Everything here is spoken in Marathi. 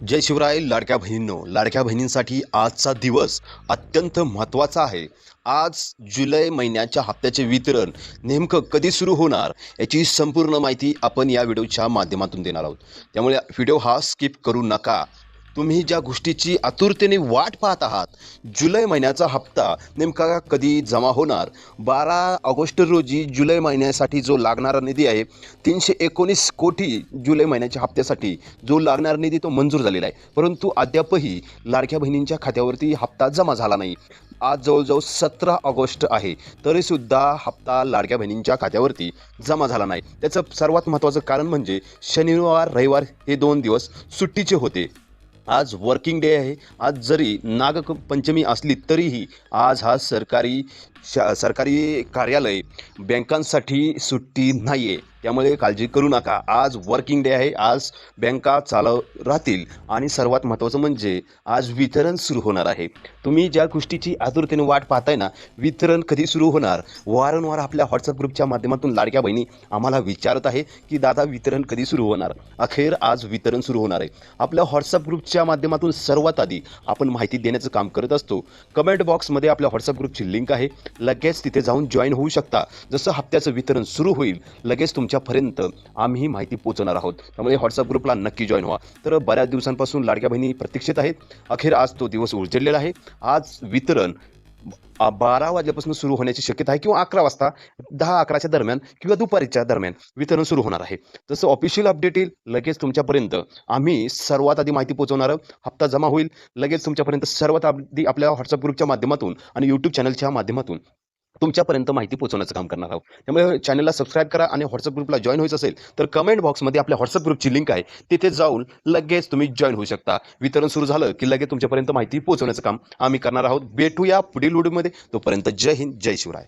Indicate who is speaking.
Speaker 1: जय शिवराय. लाडक्या बहिणींनो, लाडक्या बहिणींसाठी आजचा दिवस अत्यंत महत्त्वाचा आहे. आज जुलै महिन्याच्या हप्त्याचे वितरण नेमकं कधी सुरू होणार याची संपूर्ण माहिती आपण या व्हिडिओच्या माध्यमातून देणार आहोत. त्यामुळे व्हिडिओ हा स्किप करू नका. तुम्ही ज्या गोष्टीची आतुरतेने वाट पाहत आहात, जुलै महिन्याचा हप्ता नेमका कधी जमा होणार. 12 ऑगस्ट रोजी जुलै महिन्यासाठी जो लागणारा निधी आहे 319 कोटी जुलै महिन्याच्या हप्त्यासाठी जो लागणारा निधी तो मंजूर झालेला आहे. परंतु अद्यापही लाडक्या बहिणींच्या खात्यावरती हप्ता जमा झाला नाही. आज जवळजवळ 17 ऑगस्ट आहे, तरीसुद्धा हप्ता लाडक्या बहिणींच्या खात्यावरती जमा झाला नाही. त्याचं सर्वात महत्त्वाचं कारण म्हणजे शनिवार रविवार हे 2 दिवस सुट्टीचे होते. आज वर्किंग डे आहे. आज जरी नागपंचमी असली तरीही आज हा सरकारी कार्यालय बँकांसाठी सुट्टी नाही आहे. त्यामुळे काळजी करू नका. आज वर्किंग डे आहे. आज बँका चालू राहतील आणि सर्वात महत्त्वाचं म्हणजे आज वितरण सुरू होणार आहे. तुम्ही ज्या गोष्टीची आतुरतेने वाट पाहताय ना, वितरण कधी सुरू होणार, वारंवार आपल्या व्हॉट्सअप ग्रुपच्या माध्यमातून लाडक्या बहिणी आम्हाला विचारत आहे की दादा वितरण कधी सुरू होणार. अखेर आज वितरण सुरू होणार आहे. आपल्या व्हॉट्सअप ग्रुपच्या माध्यमातून सर्वात आधी आपण माहिती देण्याचं काम करत असतो. कमेंट बॉक्समध्ये आपल्या व्हॉट्सअप ग्रुपची लिंक आहे. लगेच तिथे जाऊन जॉईन होऊ शकता. जसं हप्त्याचं वितरण सुरू होईल लगेच तुमच्यापर्यंत आम्ही माहिती पोहोचवणार आहोत. त्यामुळे व्हॉट्सअप ग्रुपला नक्की जॉईन व्हा. तर बऱ्याच दिवसांपासून लाडक्या बहिणी प्रतीक्षेत आहेत. अखेर आज तो दिवस उलटलेला आहे. आज वितरण 12 वाजल्यापासून सुरू होण्याची शक्यता आहे किंवा 11 वाजता, 10-11च्या दरम्यान किंवा दुपारीच्या दरम्यान वितरण सुरू होणार आहे. जसं ऑफिशियल अपडेट येईल लगेच तुमच्यापर्यंत आम्ही सर्वात आधी माहिती पोहोचवणार आहोत. हप्ता जमा होईल लगेच तुमच्यापर्यंत सर्वात आधी आपल्या व्हॉट्सअप ग्रुपच्या माध्यमातून आणि यूट्यूब चॅनलच्या माध्यमातून तुमच्यापर्यंत माहिती पोहोचवण्याचं काम करणार आहोत. त्यामुळे चॅनलला सबस्क्राईब करा आणि व्हॉट्सअप ग्रुपला जॉईन व्हायचं असेल तर कमेंट बॉक्समध्ये आपल्या व्हॉट्सअप ग्रुपची लिंक आहे. तिथे जाऊन लगेच तुम्ही जॉईन होऊ शकता. वितरण सुरू झालं की लगेच तुमच्यापर्यंत माहिती पोहोचवण्याचं काम आम्ही करणार आहोत. भेटूया पुढील व्हिडिओमध्ये. तोपर्यंत जय हिंद, जय शिवराय.